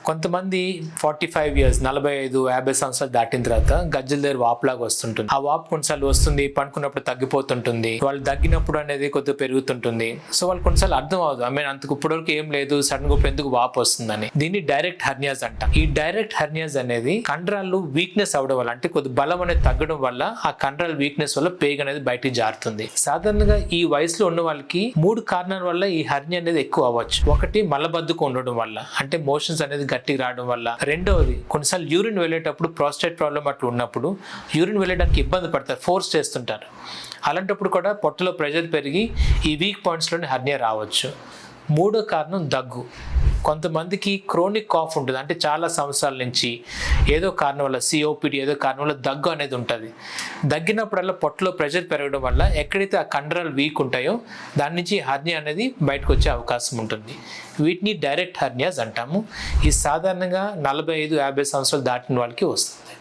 కొంతమంది 45 ఇయర్స్ 45-50 సంవత్సరాలు దాటిన తర్వాత గజ్జల దగ్గర వాపులాగా వస్తుంటుంది. ఆ వాపు కొన్నిసార్లు వస్తుంది, పడుకున్నప్పుడు తగ్గిపోతుంటుంది, వాళ్ళు తగ్గినప్పుడు అనేది కొద్దిగా పెరుగుతుంటుంది. సో వాళ్ళు కొన్నిసార్లు అర్థం అవ్వదు, అంతకు ఇప్పటివరకు ఏం లేదు, సడన్ గా ఎందుకు వాపు వస్తుందని. దీన్ని డైరెక్ట్ హెర్నియాస్ అంట. ఈ డైరెక్ట్ హెర్నియాస్ అనేది కండరాలు వీక్నెస్ అవడం వల్ల, అంటే కొద్ది బలం అనేది తగ్గడం వల్ల ఆ కండరాల వీక్నెస్ వల్ల పేగు అనేది బయటికి జారుతుంది. సాధారణంగా ఈ వయసులో ఉన్న వాళ్ళకి 3 కారణాల వల్ల ఈ హెర్నియా అనేది ఎక్కువ అవ్వచ్చు. ఒకటి మలబద్ధకం ఉండడం వల్ల, అంటే మోషన్స్ అనేది గట్టిగా రావడం వల్ల. రెండవది కొన్నిసార్లు యూరిన్ వెళ్ళేటప్పుడు ప్రోస్టేట్ ప్రాబ్లం అట్లా ఉన్నప్పుడు యూరిన్ వెళ్ళడానికి ఇబ్బంది పడతారు, ఫోర్స్ చేస్తుంటారు. అలాంటప్పుడు కూడా పొట్టలో ప్రెషర్ పెరిగి ఈ వీక్ పాయింట్స్లోనే హెర్నియా రావచ్చు. మూడో కారణం దగ్గు. కొంతమందికి క్రోనిక్ కాఫ్ ఉంటుంది, అంటే చాలా సంవత్సరాల నుంచి ఏదో కారణం వల్ల, సిఓపిడి ఏదో కారణం వల్ల దగ్గు అనేది ఉంటుంది. దగ్గినప్పుడల్లా పొట్టలో ప్రెషర్ పెరగడం వల్ల ఎక్కడైతే ఆ కండరాలు వీక్ ఉంటాయో దాని నుంచి హెర్నియా అనేది బయటకు వచ్చే అవకాశం ఉంటుంది. వీటిని డైరెక్ట్ హెర్నియాస్ అంటాము. ఇది సాధారణంగా 45-50 సంవత్సరాలు దాటిన వాళ్ళకి వస్తుంది.